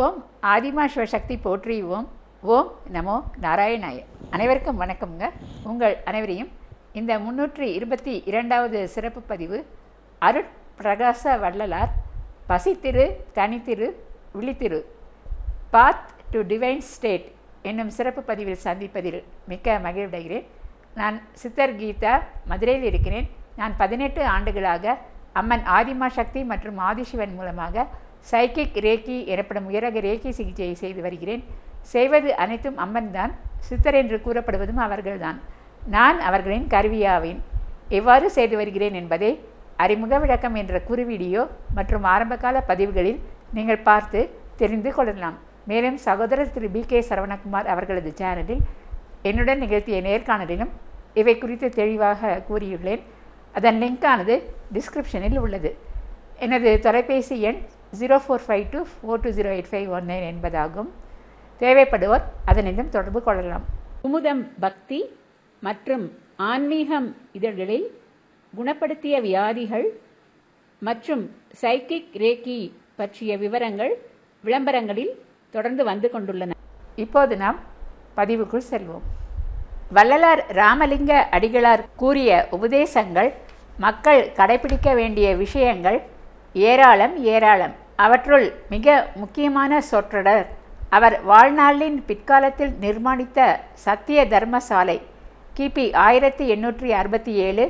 ஓம் ஆதிமா சிவசக்தி போற்றி. ஓம் நமோ நாராயணாய. அனைவருக்கும் வணக்கம்ங்க. உங்கள் அனைவரையும் இந்த 322வது சிறப்பு பதிவு அருட்பிரகாச வள்ளலார் பசித்திரு தனித்திரு விழித்திரு பாத் டு டிவைன் ஸ்டேட் என்னும் சிறப்பு பதிவில் சந்திப்பதில் மிக்க மகிழ்வடைகிறேன். நான் சித்தர் கீதா, மதுரையில் இருக்கிறேன். நான் 18 ஆண்டுகளாக அம்மன் ஆதிமா சக்தி மற்றும் ஆதிசிவன் மூலமாக சைக்கிக் ரேக்கி எனப்படும் உயரக ரேக்கி சிகிச்சையை செய்து வருகிறேன். செய்வது அனைத்தும் அம்மன் தான். சித்தர் என்று கூறப்படுவதும் அவர்கள்தான். நான் அவர்களின் கருவியாவேன். எவ்வாறு செய்து வருகிறேன் என்பதை அறிமுக விளக்கம் என்ற குறு வீடியோ மற்றும் ஆரம்பகால பதிவுகளில் நீங்கள் பார்த்து தெரிந்து கொள்ளலாம். மேலும் சகோதரர் திரு BK சரவணகுமார் அவர்களது சேனலில் என்னுடன் நிகழ்த்திய நேர்காணலிலும் இவை குறித்து தெளிவாக கூறியுள்ளேன். அதன் லிங்கானது டிஸ்கிரிப்ஷனில் உள்ளது. எனது தொலைபேசி எண் 0452420851 என்பதாகும். தேவைப்படுவோர் அதனிடம் தொடர்பு கொள்ளலாம். குமுதம் பக்தி மற்றும் ஆன்மீகம் இதழ்களில் குணப்படுத்திய வியாதிகள் மற்றும் சைக்கிக் ரேக்கி பற்றிய விவரங்கள் விளம்பரங்களில் தொடர்ந்து வந்து கொண்டுள்ளன. இப்போது நாம் பதிவுக்குள் செல்வோம். வள்ளலார் ராமலிங்க அடிகளார் கூறிய உபதேசங்கள், மக்கள் கடைபிடிக்க வேண்டிய விஷயங்கள் ஏராளம். அவற்றுள் மிக முக்கியமான சொற்றொடர் அவர் வாழ்நாளின் பிற்காலத்தில் நிர்மாணித்த சத்திய தர்மசாலை கிபி 1867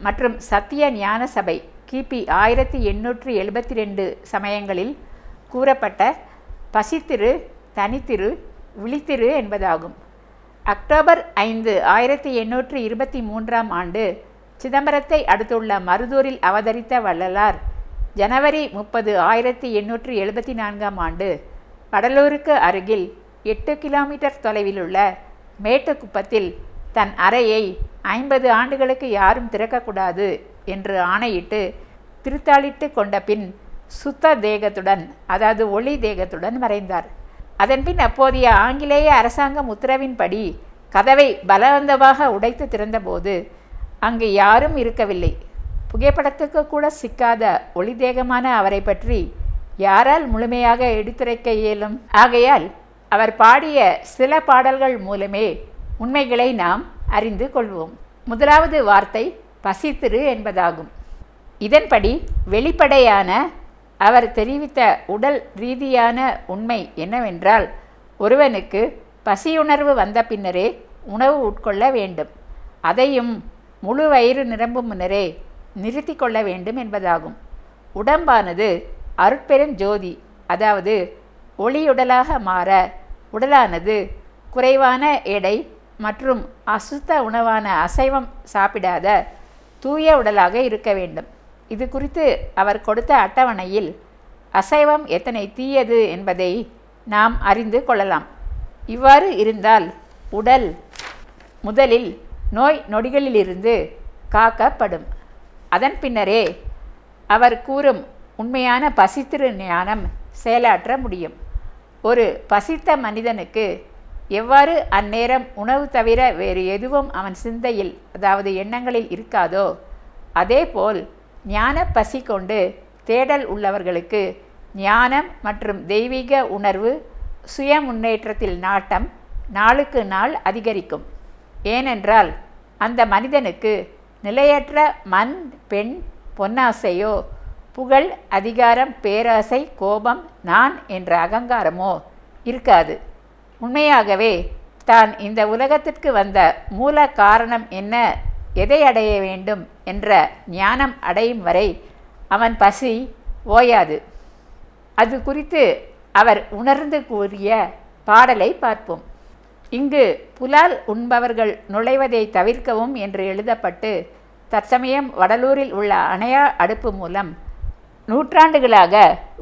மற்றும் சத்திய ஞான சபை கிபி 1872 சமயங்களில் கூறப்பட்ட பசித்திரு தனித்திரு விழித்திரு என்பதாகும். அக்டோபர் 5, 1823 ஆண்டு சிதம்பரத்தை அடுத்துள்ள மருதூரில் அவதரித்த வள்ளலார் ஜனவரி 30, 1874 ஆண்டு வடலூருக்கு அருகில் 8 கிலோமீட்டர் தொலைவில் உள்ள மேட்டுக்குப்பத்தில் தன் அறையை 50 ஆண்டுகளுக்கு யாரும் திறக்கக்கூடாது என்று ஆணையிட்டு திருத்தாளிட்டு கொண்ட பின் சுத்த தேகத்துடன், அதாவது ஒளி தேகத்துடன் மறைந்தார். அதன்பின் அப்போதைய ஆங்கிலேய அரசாங்கம் உத்தரவின்படி கதவை பலவந்தமாக உடைத்து திறந்தபோது அங்கு யாரும் இருக்கவில்லை. புகைப்படத்துக்கு கூட சிக்காத ஒளிதேகமான அவரை பற்றி யாரால் முழுமையாக எடுத்துரைக்க இயலும்? ஆகையால் அவர் பாடிய சில பாடல்கள் மூலமே உண்மைகளை நாம் அறிந்து கொள்வோம். முதலாவது வார்த்தை பசித்திரு என்பதாகும். இதன்படி வெளிப்படையான அவர் தெரிவித்த உடல் ரீதியான உண்மை என்னவென்றால், ஒருவனுக்கு பசியுணர்வு வந்த பின்னரே உணவு உட்கொள்ள வேண்டும். அதையும் முழு வயிறு நிரம்பும் முன்னரே நிறுத்தி கொள்ள வேண்டும் என்பதாகும். உடம்பானது அருட்பெரும் ஜோதி, அதாவது ஒளியுடலாக மாற உடலானது குறைவான எடை மற்றும் அசுத்த உணவான அசைவம் சாப்பிடாத தூய உடலாக இருக்க வேண்டும். இது குறித்து அவர் கொடுத்த அட்டவணையில் அசைவம் எத்தனை தீயது என்பதை நாம் அறிந்து கொள்ளலாம். இவ்வாறு இருந்தால் உடல் முதலில் நோய் நொடிகளிலிருந்து காக்கப்படும். அதன் பின்னரே அவர் கூறும் உண்மையான பசித்திரு ஞானம் செயலாற்ற முடியும். ஒரு பசித்த மனிதனுக்கு எவ்வாறு அந்நேரம் உணவு தவிர வேறு எதுவும் அவன் சிந்தையில், அதாவது எண்ணங்களில் இருக்காதோ, அதேபோல் ஞான பசி கொண்டு தேடல் உள்ளவர்களுக்கு ஞானம் மற்றும் தெய்வீக உணர்வு, சுய முன்னேற்றத்தில் நாட்டம் நாளுக்கு நாள் அதிகரிக்கும். ஏனென்றால் அந்த மனிதனுக்கு நிலையற்ற மண், பெண், பொன்னாசையோ, புகழ், அதிகாரம், பேராசை, கோபம், நான் என்ற அகங்காரமோ இருக்காது. உண்மையாகவே தான் இந்த உலகத்திற்கு வந்த மூல காரணம் என்ன, எதை அடைய வேண்டும் என்ற ஞானம் அடையும் வரை அவன் பசி ஓயாது. அது குறித்து அவர் உணர்ந்து கூறிய பாடலை பார்ப்போம். இங்கு புலால் உண்பவர்கள் நுழைவதை தவிர்க்கவும் என்று எழுதப்பட்டு தற்சமயம் வடலூரில் உள்ள அணையா அடுப்பு மூலம் நூற்றாண்டுகளாக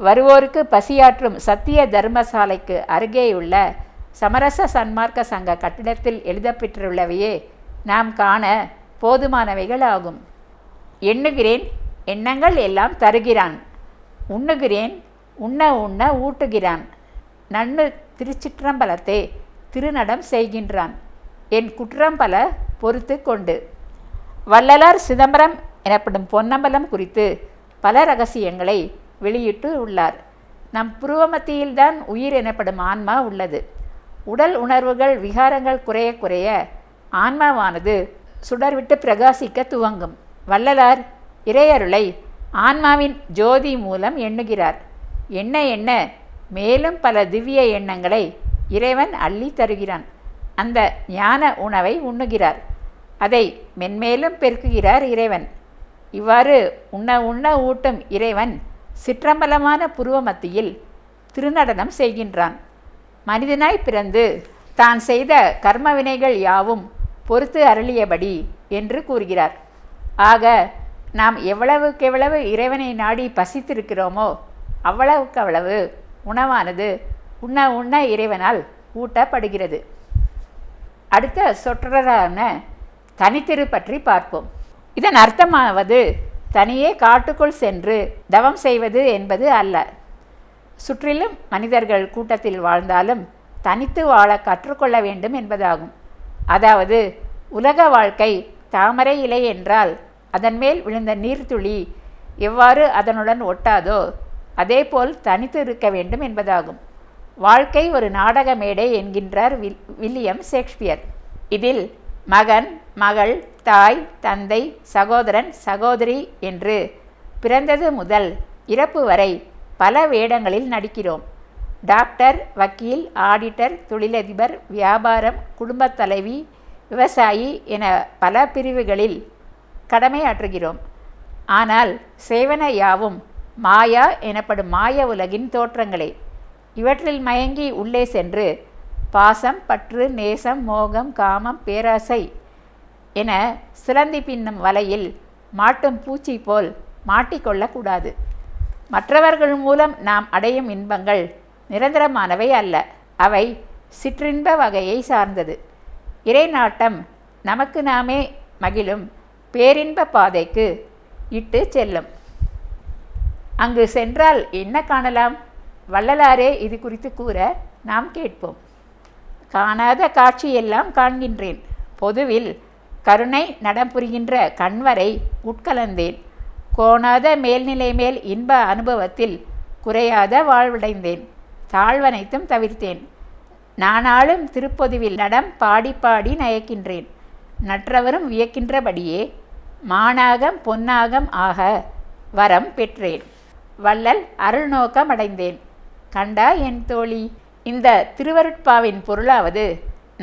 வருவோருக்கு பசியாற்றும் சத்திய தர்மசாலைக்கு அருகேயுள்ள சமரச சன்மார்க்க சங்க கட்டிடத்தில் எழுதப்பெற்றுள்ளவையே நாம் காண போதுமானவைகள் ஆகும். எண்ணுகிறேன், எண்ணங்கள் எல்லாம் தருகிறான். உண்ணுகிறேன், உண்ண உண்ண ஊட்டுகிறான். நன்னு திருச்சிற்றம்பலத்தை திருநடம் செய்கின்றான். என் குற்றம் பல பொறுத்து கொண்டு. வள்ளலார் சிதம்பரம் எனப்படும் பொன்னம்பலம் குறித்து பல ரகசியங்களை வெளியிட்டு உள்ளார். நம் புருவமத்தியில்தான் உயிர் எனப்படும் ஆன்மா உள்ளது. உடல் உணர்வுகள் விகாரங்கள் குறைய குறைய ஆன்மாவானது சுடர்விட்டு பிரகாசிக்க துவங்கும். வள்ளலார் இறையருளை ஆன்மாவின் ஜோதி மூலம் எண்ணுகிறார். எண்ண எண்ண மேலும் பல திவ்ய எண்ணங்களை இறைவன் அள்ளி தருகிறான். அந்த ஞான உணவை உண்ணுகிறார். அதை மென்மேலும் பெருக்குகிறார் இறைவன். இவ்வாறு உண்ண உண்ண ஊட்டும் இறைவன் சிற்றம்பலமான புருவ மத்தியில் திருநடனம் செய்கின்றான். மனிதனாய் பிறந்து தான் செய்த கர்மவினைகள் யாவும் பொறுத்து அருளியபடி என்று கூறுகிறார். ஆக நாம் எவ்வளவுக்கெவ்வளவு இறைவனை நாடி பசித்திருக்கிறோமோ அவ்வளவுக்கவ்வளவு உணவானது உண்ண உண்ண இறைவனால் ஊட்டப்படுகிறது. அடுத்த சொற்றொடரான தனித்திரு பற்றி பார்ப்போம். இதன் அர்த்தமாவது தனியே காட்டுக்குள் சென்று தவம் செய்வது என்பது அல்ல. சுற்றிலும் மனிதர்கள் கூட்டத்தில் வாழ்ந்தாலும் தனித்து வாழ கற்றுக்கொள்ள வேண்டும் என்பதாகும். அதாவது உலக வாழ்க்கை தாமரை இலை என்றால் அதன் மேல் விழுந்த நீர்த்துளி எவ்வாறு அதனுடன் ஒட்டாதோ அதேபோல் தனித்து இருக்க வேண்டும் என்பதாகும். வாழ்க்கை ஒரு நாடக மேடை என்கின்றார் வில்லியம் ஷேக்ஸ்பியர். இதில் மகன், மகள், தாய், தந்தை, சகோதரன், சகோதரி என்று பிறந்தது முதல் இறப்பு வரை பல வேடங்களில் நடிக்கிறோம். டாக்டர், வக்கீல், ஆடிட்டர், தொழிலதிபர், வியாபாரம், குடும்பத் தலைவி, விவசாயி என பல பிரிவுகளில் கடமையாற்றுகிறோம். ஆனால் செய்வன யாவும் மாயா எனப்படும் மாய உலகின் தோற்றங்களே. இவற்றில் மயங்கி உள்ளே சென்று பாசம், பற்று, நேசம், மோகம், காமம், பேராசை என சிலந்தி பின்னும் வலையில் மாட்டும் பூச்சி போல் மாட்டிக்கொள்ளக்கூடாது. மற்றவர்கள் மூலம் நாம் அடையும் இன்பங்கள் நிரந்தரமானவை அல்ல. அவை சிற்றின்ப வகையை சார்ந்தது. இறைநாட்டம் நமக்கு நாமே மகிழும் பேரின்ப பாதைக்கு இட்டு செல்லும். அங்கு சென்றால் என்ன காணலாம்? வள்ளலாரே இது குறித்து கூற நாம் கேட்போம். காணாத காட்சியெல்லாம் காண்கின்றேன். பொதுவில் கருணை நடம் புரிகின்ற கண்வரை உட்கலந்தேன். கோணாத மேல்நிலை மேல் இன்ப அனுபவத்தில் குறையாத வாழ்வடைந்தேன். தாழ்வனைத்தும் தவிர்த்தேன். நானாளும் திருப்பொதுவில் நடம் பாடி பாடி நயக்கின்றேன். நற்றவரும் வியக்கின்றபடியே மானாகம் பொன்னாகம் ஆக வரம் பெற்றேன். வள்ளல் அருள் நோக்கம் அடைந்தேன். கண்டா என் தோழி. இந்த திருவருட்பாவின் பொருளாவது,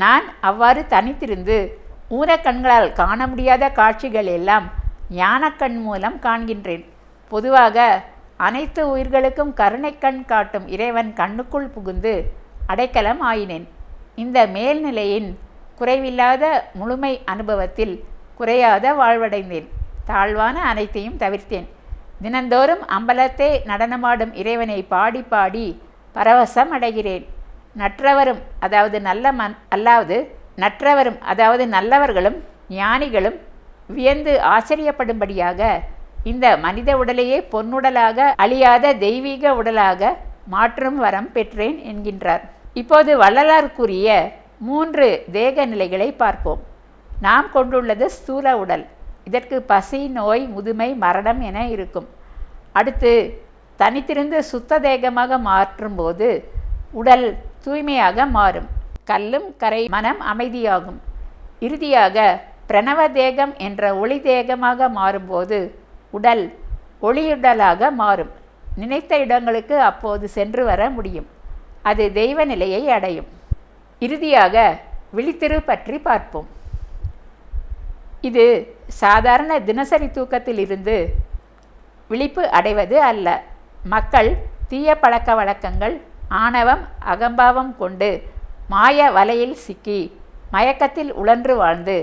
நான் அவ்வாறு தனித்திருந்து ஊனக்கண்களால் காண முடியாத காட்சிகள் எல்லாம் ஞானக்கண் மூலம் காண்கின்றேன். பொதுவாக அனைத்து உயிர்களுக்கும் கருணை கண் காட்டும் இறைவன் கண்ணுக்குள் புகுந்து அடைக்கலம் ஆயினேன். இந்த மேல்நிலையின் குறைவில்லாத முழுமை அனுபவத்தில் குறையாத வாழ்வடைந்தேன். தாழ்வான அனைத்தையும் தவிர்த்தேன். தினந்தோறும் அம்பலத்தே நடனமாடும் இறைவனை பாடி பாடி பரவசம் அடைகிறேன். நற்றவரும் அதாவது நல்லவர்களும் ஞானிகளும் வியந்து ஆச்சரியப்படும்படியாக இந்த மனித உடலையே பொன்னுடலாக அழியாத தெய்வீக உடலாக மாற்றும் வரம் பெற்றேன் என்கின்றார். இப்போது வள்ளலார் கூறிய 3 தேக நிலைகளை பார்ப்போம். நாம் கொண்டுள்ளது ஸ்தூல உடல். இதற்கு பசி, நோய், முதுமை, மரணம் என இருக்கும். அடுத்து தனித்திருந்து சுத்த தேகமாக மாற்றும்போது உடல் தூய்மையாக மாறும். கல்லும் கரை மனம் அமைதியாகும். இறுதியாக பிரணவ தேகம் என்ற ஒளி தேகமாக மாறும்போது உடல் ஒளியுடலாக மாறும். நினைத்த இடங்களுக்கு அப்போது சென்று வர முடியும். அது தெய்வ நிலையை அடையும். இறுதியாக விழித்திரு பற்றி பார்ப்போம். இது சாதாரண தினசரி தூக்கத்தில் இருந்து விழிப்பு அடைவது அல்ல. மக்கள் தீய பழக்க வழக்கங்கள், ஆணவம், அகம்பாவம் கொண்டு மாய வலையில் சிக்கி மயக்கத்தில் உழன்று வாழ்ந்து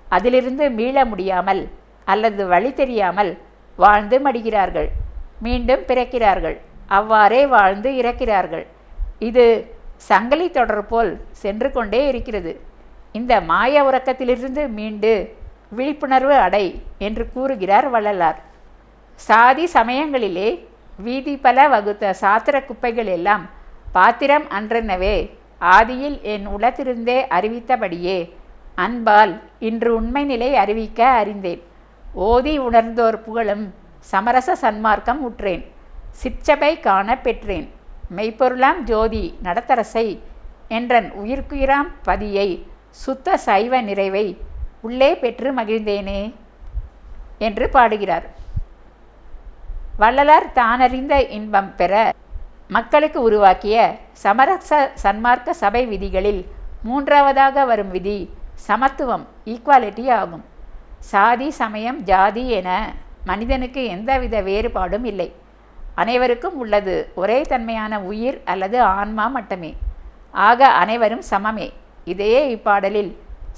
அதிலிருந்து மீள முடியாமல் அல்லது வழி தெரியாமல் வாழ்ந்து மடிகிறார்கள். மீண்டும் பிறக்கிறார்கள். அவ்வாறே வாழ்ந்து இறக்கிறார்கள். இது சங்கிலி தொடர் போல் சென்று கொண்டே இருக்கிறது. இந்த மாய உறக்கத்திலிருந்து மீண்டு விழிப்புணர்வு அடை என்று கூறுகிறார் வள்ளலார். சாதி சமயங்களிலே வீதி பல வகுத்த சாத்திர குப்பைகள் எல்லாம் பாத்திரம் அன்றெனவே ஆதியில் என் உளத்திருந்தே அறிவித்தபடியே அன்பால் இன்று உண்மை நிலை அறிவிக்க அறிந்தேன். ஓதி உணர்ந்தோர் புகழும் சமரச சன்மார்க்கம் உற்றேன். சிற்சபை காண பெற்றேன். மெய்ப்பொருளாம் ஜோதி நடத்தரசை என்றன் உயிர்க்குயிராம் பதியை சுத்த சைவ நிறைவை உள்ளே பெற்று மகிழ்ந்தேனே என்று பாடுகிறார். வள்ளலார் தானறிந்த இன்பம் பெற மக்களுக்கு உருவாக்கிய சமரச சன்மார்க்க சபை விதிகளில் மூன்றாவதாக வரும் விதி சமத்துவம், ஈக்குவாலிட்டி ஆகும். சாதி, சமயம், ஜாதி என மனிதனுக்கு எந்தவித வேறுபாடும் இல்லை. அனைவருக்கும் உள்ளது ஒரே தன்மையான உயிர் அல்லது ஆன்மா மட்டுமே. ஆக அனைவரும் சமமே. இதையே இப்பாடலில்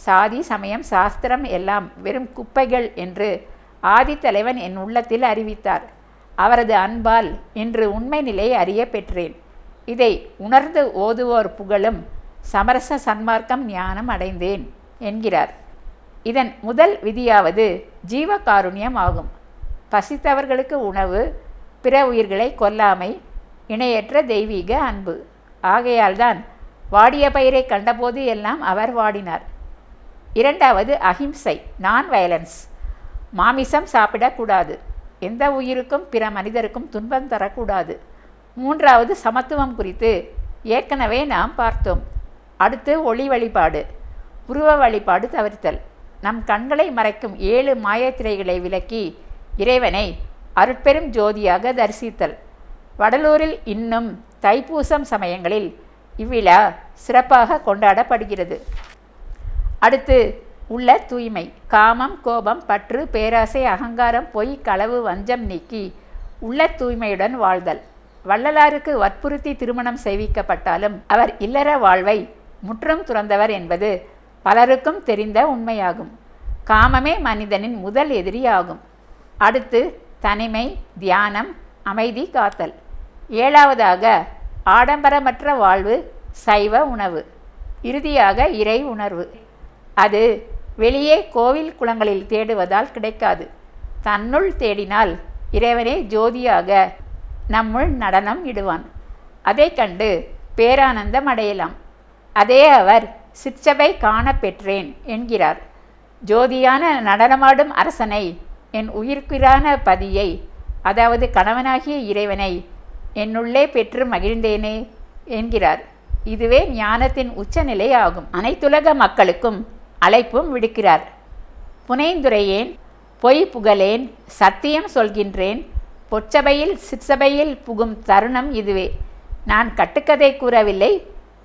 சாதி, சமயம், சாஸ்திரம் எல்லாம் வெறும் குப்பைகள் என்று ஆதித்தலைவன் என் உள்ளத்தில் அறிவித்தார். அவரது அன்பால் இன்று உண்மை நிலை அறிய பெற்றேன். இதை உணர்ந்து ஓதுவோர் புகழும் சமரச சன்மார்க்கம் ஞானம் அடைந்தேன் என்கிறார். இதன் முதல் விதியாவது ஜீவகாருண்யம் ஆகும். பசித்தவர்களுக்கு உணவு, பிற உயிர்களை கொல்லாமை, இணையற்ற தெய்வீக அன்பு. ஆகையால்தான் வாடிய பயிரை கண்டபோது எல்லாம் அவர் வாடினார். இரண்டாவது அஹிம்சை, நான் வயலன்ஸ். மாமிசம் சாப்பிடக்கூடாது. எந்த உயிருக்கும் பிற மனிதருக்கும் துன்பம் தரக்கூடாது. மூன்றாவது சமத்துவம் குறித்து ஏற்கனவே நாம் பார்த்தோம். அடுத்து ஒளி வழிபாடு, உருவ வழிபாடு தவிர்த்தல். நம் கண்களை மறைக்கும் 7 மாயத்திரைகளை விலக்கி இறைவனை அருட்பெரும் ஜோதியாக தரிசித்தல். வடலூரில் இன்னும் தைப்பூசம் சமயங்களில் இவ்விழா சிறப்பாக கொண்டாடப்படுகிறது. அடுத்து உள்ள தூய்மை, காமம், கோபம், பற்று, பேராசை, அகங்காரம், பொய், களவு, வஞ்சம் நீக்கி உள்ள தூய்மையுடன் வாழ்தல். வள்ளலாருக்கு வற்புறுத்தி திருமணம் செய்விக்கப்பட்டாலும் அவர் இல்லற வாழ்வை முற்றும் துறந்தவர் என்பது பலருக்கும் தெரிந்த உண்மையாகும். காமமே மனிதனின் முதல் எதிரியாகும். அடுத்து தனிமை, தியானம், அமைதி காத்தல். ஏழாவதாக ஆடம்பரமற்ற வாழ்வு, சைவ உணவு. இறுதியாக இறை உணர்வு. அது வெளியே கோவில் குளங்களில் தேடுவதால் கிடைக்காது. தன்னுள் தேடினால் இறைவனே ஜோதியாக நம்முள் நடனம் இடுவான். அதை கண்டு பேரானந்தம் அடையலாம். அதே அவர் சிற்சபை காண பெற்றேன் என்கிறார். ஜோதியான நடனமாடும் அரசனை, என் உயிர்க்குயிரான பதியை, அதாவது கணவனாகிய இறைவனை என்னுள்ளே பெற்று மகிழ்ந்தேனே என்கிறார். இதுவே ஞானத்தின் உச்சநிலை ஆகும். அனைத்துலக மக்களுக்கும் அழைப்பும் விடுக்கிறார். புனைந்துரையேன், பொய் புகழேன், சத்தியம் சொல்கின்றேன். பொற்சபையில் சிற்சபையில் புகும் தருணம் இதுவே. நான் கட்டுக்கதை கூறவில்லை,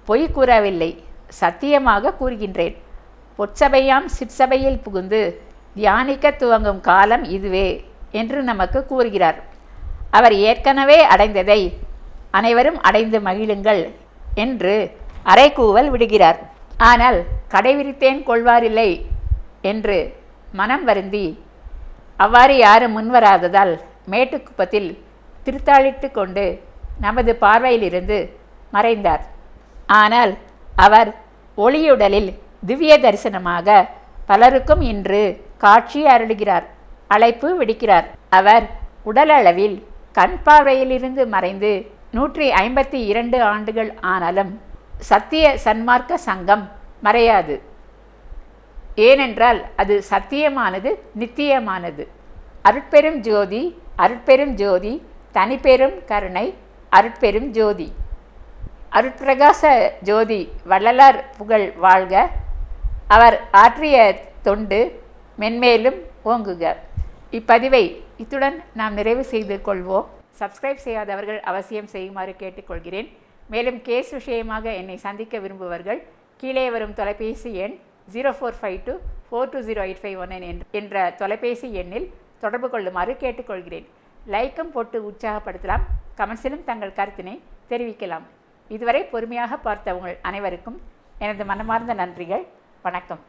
பொய் கூறவில்லை, சத்தியமாக கூறுகின்றேன். பொற்சபையாம் சிற்சபையில் புகுந்து தியானிக்க துவங்கும் காலம் இதுவே என்று நமக்கு கூறுகிறார். அவர் ஏற்கனவே அடைந்ததை அனைவரும் அடைந்து மகிழுங்கள் என்று அறைகூவல் விடுகிறார். ஆனால் கடைவிரித்தேன் கொள்வாரில்லை என்று மனம் வருந்தி அவ்வாறு யாரும் முன்வராததால் மேட்டுக்குப்பத்தில் திருத்தாளிட்டு கொண்டு நமது பார்வையிலிருந்து மறைந்தார். ஆனால் அவர் ஒளியுடலில் திவ்ய தரிசனமாக பலருக்கும் இன்று காட்சி அருளுகிறார், அழைப்பு விடுக்கிறார். அவர் உடலளவில் கண் பார்வையிலிருந்து மறைந்து 152 ஆண்டுகள் ஆனாலும் சத்திய சன்மார்க்க சங்கம் மறையாது. ஏனென்றால் அது சத்தியமானது, நித்தியமானது. அருட்பெரும் ஜோதி, அருட்பெரும் ஜோதி, தனிப்பெரும் கருணை, அருட்பெரும் ஜோதி. அருட்பிரகாச ஜோதி வள்ளலார் புகழ் வாழ்க. அவர் ஆற்றிய தொண்டு மென்மேலும் ஓங்குக. இப்பதிவை இத்துடன் நாம் நிறைவு செய்து கொள்வோம். சப்ஸ்கிரைப் செய்யாதவர்கள் அவசியம் செய்யுமாறு கேட்டுக்கொள்கிறேன். மேலும் கேஸ் விஷயமாக என்னை சந்திக்க விரும்புவர்கள் கீழே வரும் தொலைபேசி எண் 0452420851 என்ற தொலைபேசி எண்ணில் தொடர்பு கொள்ளுமாறு கேட்டுக்கொள்கிறேன். லைக்கும் போட்டு உற்சாகப்படுத்தலாம். கமெண்ட்ஸிலும் தங்கள் கருத்தினை தெரிவிக்கலாம். இதுவரை பொறுமையாக பார்த்த உங்கள் அனைவருக்கும் எனது மனமார்ந்த நன்றிகள். வணக்கம்.